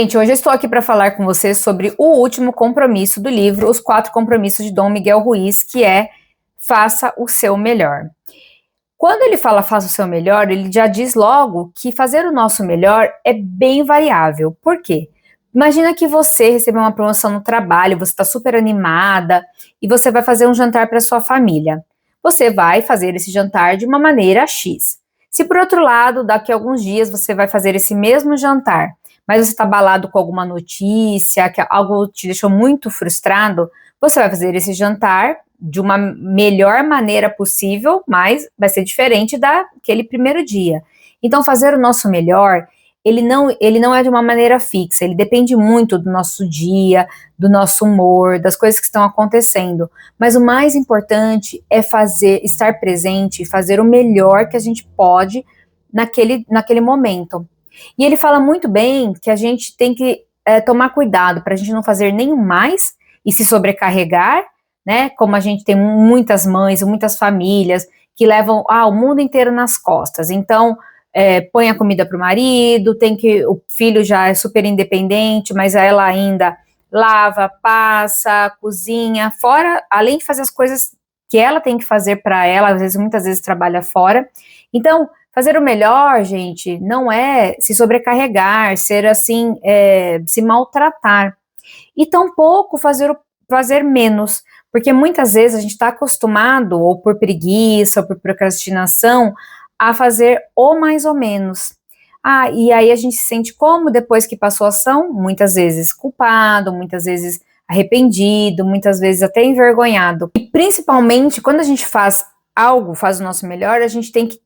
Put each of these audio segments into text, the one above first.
Gente, hoje eu estou aqui para falar com vocês sobre o último compromisso do livro, Os Quatro Compromissos de Dom Miguel Ruiz, que é Faça o Seu Melhor. Quando ele fala faça o seu melhor, ele já diz logo que fazer o nosso melhor é bem variável. Por quê? Imagina que você recebeu uma promoção no trabalho, você está super animada e você vai fazer um jantar para sua família. Você vai fazer esse jantar de uma maneira X. Se por outro lado, daqui a alguns dias você vai fazer esse mesmo jantar, mas você está abalado com alguma notícia, que algo te deixou muito frustrado, você vai fazer esse jantar de uma melhor maneira possível, mas vai ser diferente daquele primeiro dia. Então, fazer o nosso melhor, ele não é de uma maneira fixa, ele depende muito do nosso dia, do nosso humor, das coisas que estão acontecendo. Mas o mais importante é estar presente e fazer o melhor que a gente pode naquele momento. E ele fala muito bem que a gente tem que tomar cuidado para a gente não fazer nenhum mais e se sobrecarregar, né? Como a gente tem muitas mães, muitas famílias que levam o mundo inteiro nas costas. Então, põe a comida para o marido, o filho já é super independente, mas ela ainda lava, passa, cozinha, fora, além de fazer as coisas que ela tem que fazer para ela, muitas vezes trabalha fora. Então, fazer o melhor, gente, não é se sobrecarregar, ser assim, se maltratar. E tampouco fazer menos, porque muitas vezes a gente está acostumado, ou por preguiça, ou por procrastinação, a fazer o mais ou menos. E aí a gente se sente como depois que passou a ação? Muitas vezes culpado, muitas vezes arrependido, muitas vezes até envergonhado. E principalmente quando a gente faz o nosso melhor, a gente tem que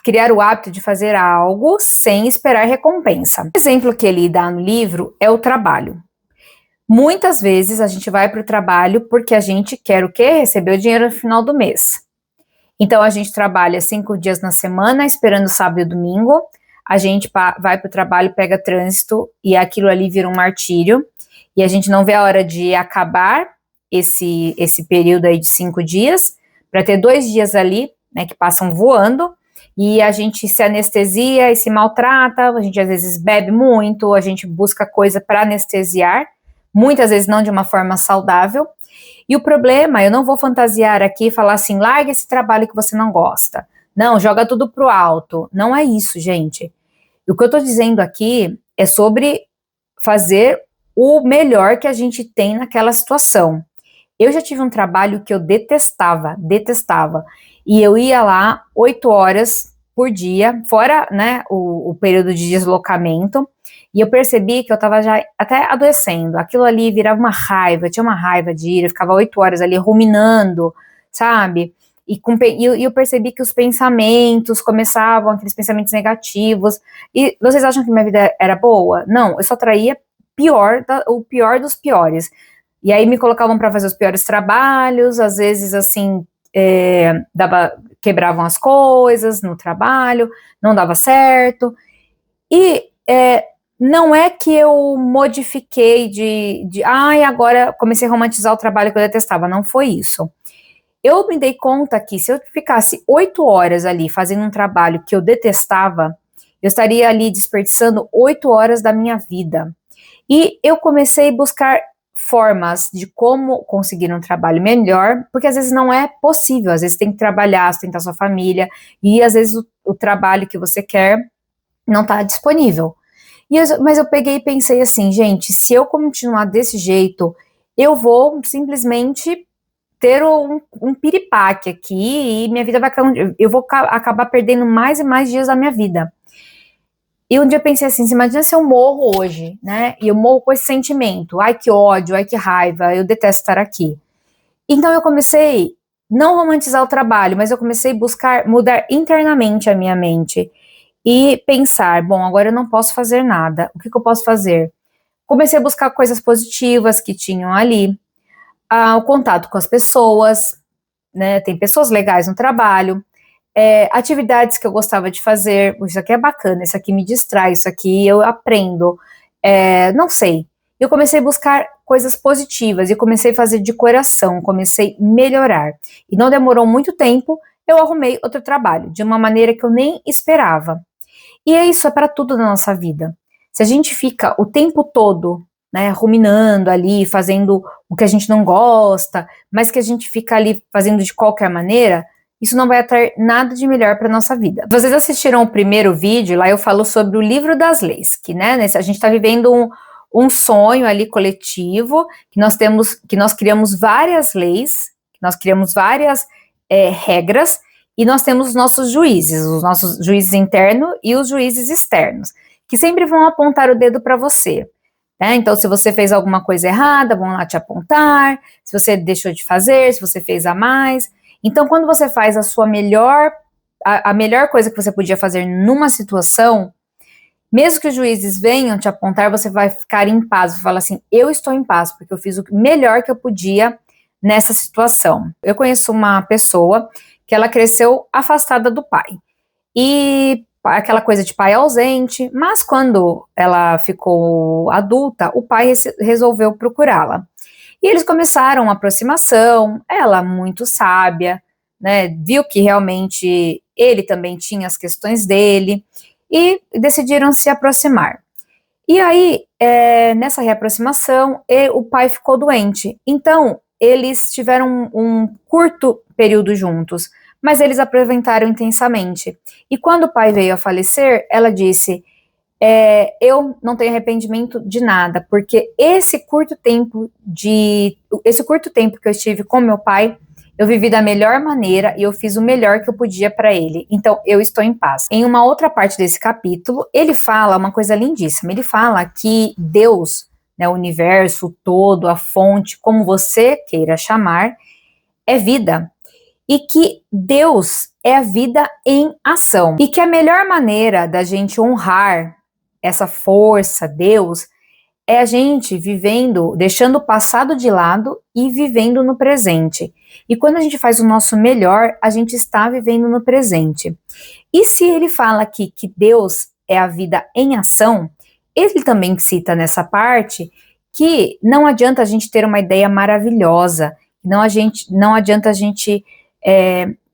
criar o hábito de fazer algo sem esperar recompensa. O exemplo que ele dá no livro é o trabalho. Muitas vezes a gente vai para o trabalho porque a gente quer o quê? Receber o dinheiro no final do mês. Então a gente trabalha 5 dias na semana, esperando sábado e domingo, a gente vai para o trabalho, pega trânsito e aquilo ali vira um martírio, e a gente não vê a hora de acabar esse período aí de 5 dias, para ter 2 dias ali, né, que passam voando, e a gente se anestesia e se maltrata, a gente às vezes bebe muito, a gente busca coisa para anestesiar, muitas vezes não de uma forma saudável. E o problema, eu não vou fantasiar aqui e falar assim, larga esse trabalho que você não gosta. Não, joga tudo pro alto. Não é isso, gente. O que eu tô dizendo aqui é sobre fazer o melhor que a gente tem naquela situação. Eu já tive um trabalho que eu detestava. E eu ia lá 8 horas por dia, fora, né, o período de deslocamento, e eu percebi que eu tava já até adoecendo. Aquilo ali virava uma raiva, eu tinha uma raiva de ir, eu ficava 8 horas ali ruminando, sabe? E eu percebi que os pensamentos começavam, aqueles pensamentos negativos. E vocês acham que minha vida era boa? Não, eu só traía o pior dos piores. E aí me colocavam para fazer os piores trabalhos, às vezes assim, quebravam as coisas no trabalho, não dava certo. E não é que eu modifiquei agora comecei a romantizar o trabalho que eu detestava, não foi isso. Eu me dei conta que se eu ficasse 8 horas ali fazendo um trabalho que eu detestava, eu estaria ali desperdiçando 8 horas da minha vida. E eu comecei a buscar formas de como conseguir um trabalho melhor, porque às vezes não é possível, às vezes tem que trabalhar, sustentar sua família, e às vezes o trabalho que você quer não está disponível. Mas eu peguei e pensei assim, gente, se eu continuar desse jeito, eu vou simplesmente ter um piripaque aqui e minha vida eu vou acabar perdendo mais e mais dias da minha vida. E um dia eu pensei assim, imagina se eu morro hoje, né, e eu morro com esse sentimento, ai que ódio, ai que raiva, eu detesto estar aqui. Então eu comecei, não romantizar o trabalho, mas eu comecei a buscar mudar internamente a minha mente e pensar, bom, agora eu não posso fazer nada, o que eu posso fazer? Comecei a buscar coisas positivas que tinham ali, o contato com as pessoas, né, tem pessoas legais no trabalho, atividades que eu gostava de fazer, isso aqui é bacana, isso aqui me distrai, isso aqui eu aprendo, não sei. Eu comecei a buscar coisas positivas e comecei a fazer de coração, comecei a melhorar. E não demorou muito tempo, eu arrumei outro trabalho, de uma maneira que eu nem esperava. E isso é para tudo na nossa vida. se a gente fica o tempo todo, né, ruminando ali, fazendo o que a gente não gosta, mas que a gente fica ali fazendo de qualquer maneira, isso não vai atrair nada de melhor para nossa vida. Vocês assistiram o primeiro vídeo, lá eu falo sobre o livro das leis, que, né, a gente está vivendo um sonho ali coletivo, que nós criamos várias leis, que nós criamos várias regras, e nós temos os nossos juízes internos e os juízes externos, que sempre vão apontar o dedo para você. Né? Então, se você fez alguma coisa errada, vão lá te apontar, se você deixou de fazer, se você fez a mais. Então, quando você faz a melhor coisa que você podia fazer numa situação, mesmo que os juízes venham te apontar, você vai ficar em paz, você fala assim, eu estou em paz, porque eu fiz o melhor que eu podia nessa situação. Eu conheço uma pessoa que ela cresceu afastada do pai, e aquela coisa de pai ausente, mas quando ela ficou adulta, o pai resolveu procurá-la. E eles começaram uma aproximação, ela muito sábia, né, viu que realmente ele também tinha as questões dele, e decidiram se aproximar. E aí, nessa reaproximação, o pai ficou doente, então eles tiveram um curto período juntos, mas eles aproveitaram intensamente. E quando o pai veio a falecer, ela disse, eu não tenho arrependimento de nada, porque esse curto tempo que eu estive com meu pai, eu vivi da melhor maneira e eu fiz o melhor que eu podia para ele. Então, eu estou em paz. Em uma outra parte desse capítulo, ele fala uma coisa lindíssima. Ele fala que Deus, né, o universo todo, a fonte, como você queira chamar, é vida. E que Deus é a vida em ação. E que a melhor maneira da gente honrar essa força, Deus, é a gente vivendo, deixando o passado de lado e vivendo no presente. E quando a gente faz o nosso melhor, a gente está vivendo no presente. E se ele fala aqui que Deus é a vida em ação, ele também cita nessa parte que não adianta a gente ter uma ideia maravilhosa, não adianta a gente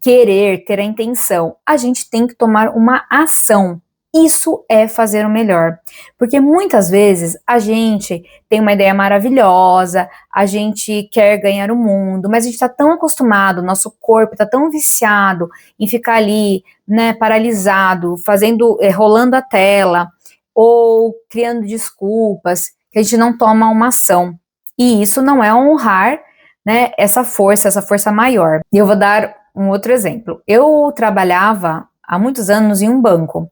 querer, ter a intenção, a gente tem que tomar uma ação. Isso é fazer o melhor, porque muitas vezes a gente tem uma ideia maravilhosa, a gente quer ganhar o mundo, mas a gente está tão acostumado, nosso corpo está tão viciado em ficar ali, né, paralisado, rolando a tela, ou criando desculpas, que a gente não toma uma ação, e isso não é honrar, né, essa força maior. E eu vou dar um outro exemplo. Eu trabalhava há muitos anos em um banco,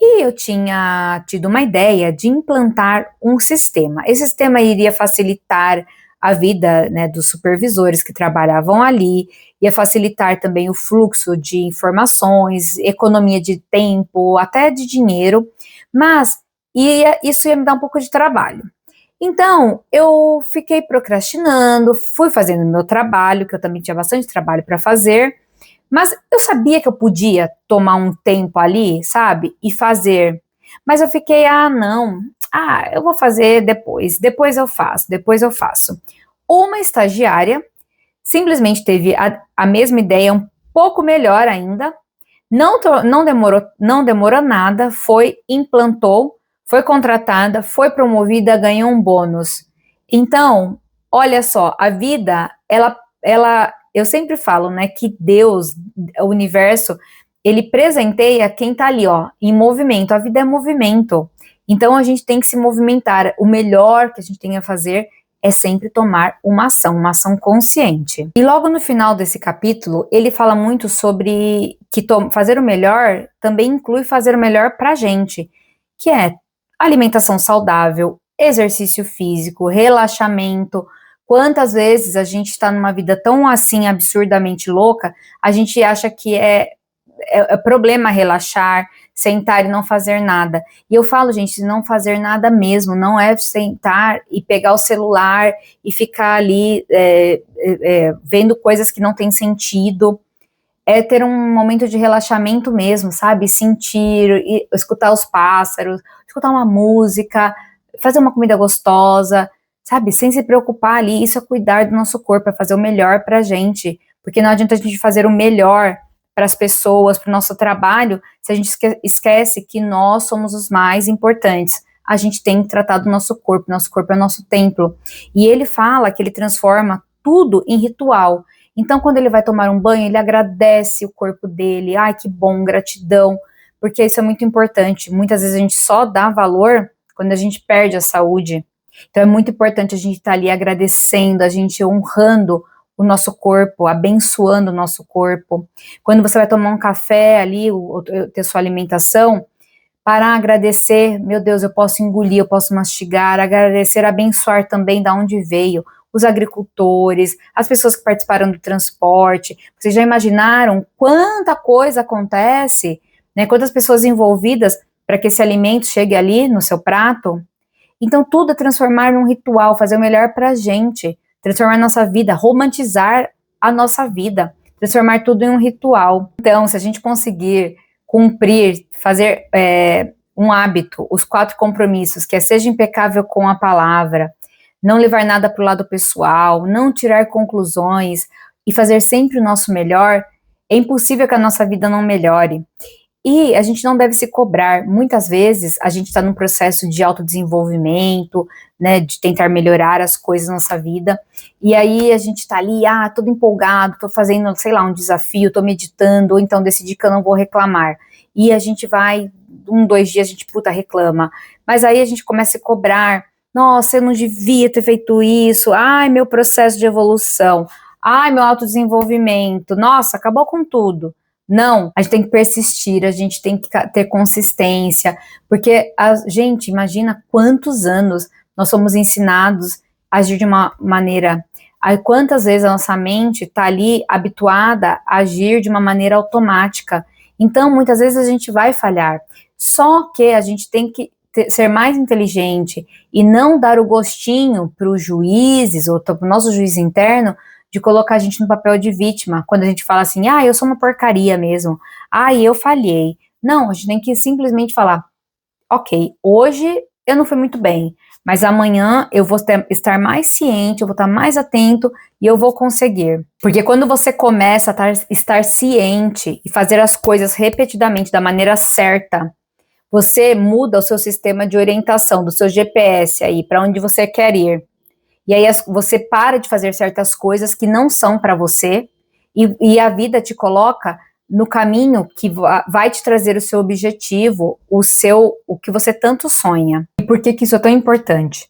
e eu tinha tido uma ideia de implantar um sistema. Esse sistema iria facilitar a vida, né, dos supervisores que trabalhavam ali, ia facilitar também o fluxo de informações, economia de tempo, até de dinheiro, mas isso ia me dar um pouco de trabalho. Então, eu fiquei procrastinando, fui fazendo meu trabalho, que eu também tinha bastante trabalho para fazer, mas eu sabia que eu podia tomar um tempo ali, sabe, e fazer, mas eu fiquei, eu vou fazer depois eu faço. Uma estagiária simplesmente teve a mesma ideia, um pouco melhor ainda, não demorou nada, implantou, foi contratada, foi promovida, ganhou um bônus. Então, olha só, a vida, eu sempre falo, né, que Deus, o universo, ele presenteia quem tá ali, ó, em movimento. A vida é movimento. Então, a gente tem que se movimentar. O melhor que a gente tem a fazer é sempre tomar uma ação consciente. E logo no final desse capítulo, ele fala muito sobre que fazer o melhor também inclui fazer o melhor pra gente, que é alimentação saudável, exercício físico, relaxamento. Quantas vezes a gente está numa vida tão assim absurdamente louca, a gente acha que é problema relaxar, sentar e não fazer nada. E eu falo, gente, não fazer nada mesmo, não é sentar e pegar o celular e ficar ali vendo coisas que não têm sentido. É ter um momento de relaxamento mesmo, sabe? Sentir, escutar os pássaros, escutar uma música, fazer uma comida gostosa, sabe? Sem se preocupar ali. Isso é cuidar do nosso corpo, é fazer o melhor pra gente. Porque não adianta a gente fazer o melhor para as pessoas, para o nosso trabalho, se a gente esquece que nós somos os mais importantes. a gente tem que tratar do nosso corpo é o nosso templo. E ele fala que ele transforma tudo em ritual. Então, quando ele vai tomar um banho, ele agradece o corpo dele, ai, que bom, gratidão, porque isso é muito importante. Muitas vezes a gente só dá valor quando a gente perde a saúde. Então, é muito importante a gente estar ali agradecendo, a gente honrando o nosso corpo, abençoando o nosso corpo. Quando você vai tomar um café ali, ter sua alimentação, parar, agradecer, meu Deus, eu posso engolir, eu posso mastigar, agradecer, abençoar também da onde veio, os agricultores, as pessoas que participaram do transporte. Vocês já imaginaram quanta coisa acontece, né? Quantas pessoas envolvidas para que esse alimento chegue ali no seu prato? Então, tudo é transformar num ritual, fazer o melhor para a gente, transformar a nossa vida, romantizar a nossa vida, transformar tudo em um ritual. Então, se a gente conseguir cumprir, fazer um hábito, os 4 compromissos, que é seja impecável com a palavra, não levar nada para o lado pessoal, não tirar conclusões e fazer sempre o nosso melhor, é impossível que a nossa vida não melhore. E a gente não deve se cobrar. Muitas vezes a gente está num processo de autodesenvolvimento, né, de tentar melhorar as coisas na nossa vida, e aí a gente está ali, todo empolgado, estou fazendo, sei lá, um desafio, estou meditando, ou então decidi que eu não vou reclamar. E a gente vai, 1, 2 dias, a gente, reclama. Mas aí a gente começa a se cobrar, nossa, eu não devia ter feito isso, ai, meu processo de evolução, ai, meu autodesenvolvimento, nossa, acabou com tudo. Não, a gente tem que persistir, a gente tem que ter consistência, porque gente, imagina quantos anos nós somos ensinados a agir de uma maneira, quantas vezes a nossa mente está ali habituada a agir de uma maneira automática. Então, muitas vezes a gente vai falhar, só que a gente tem que ser mais inteligente e não dar o gostinho para os juízes, ou para o nosso juiz interno, de colocar a gente no papel de vítima, quando a gente fala assim, eu sou uma porcaria mesmo, eu falhei. Não, a gente tem que simplesmente falar, ok, hoje eu não fui muito bem, mas amanhã eu vou estar mais ciente, eu vou estar mais atento e eu vou conseguir. Porque quando você começa a estar ciente e fazer as coisas repetidamente da maneira certa, você muda o seu sistema de orientação, do seu GPS aí, para onde você quer ir. E aí você para de fazer certas coisas que não são para você, e a vida te coloca no caminho que vai te trazer o seu objetivo, o que você tanto sonha. E por que isso é tão importante?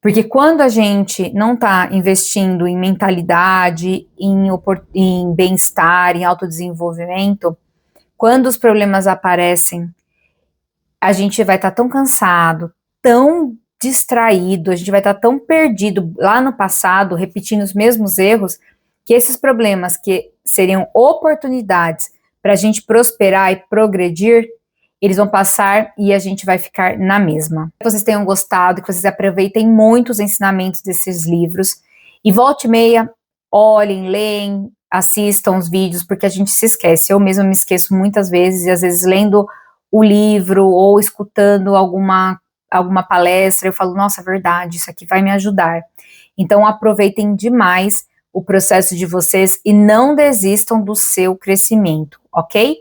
Porque quando a gente não está investindo em mentalidade, em bem-estar, em autodesenvolvimento, quando os problemas aparecem, a gente vai estar tão cansado, tão distraído, a gente vai estar tão perdido lá no passado, repetindo os mesmos erros, que esses problemas que seriam oportunidades para a gente prosperar e progredir, eles vão passar e a gente vai ficar na mesma. Que vocês tenham gostado, que vocês aproveitem muito os ensinamentos desses livros, e volta e meia, olhem, leem, assistam os vídeos, porque a gente se esquece. Eu mesma me esqueço muitas vezes, e às vezes lendo o livro ou escutando alguma palestra, eu falo, nossa, verdade, isso aqui vai me ajudar. Então, aproveitem demais o processo de vocês e não desistam do seu crescimento, ok?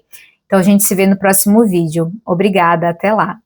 Então, a gente se vê no próximo vídeo. Obrigada, até lá!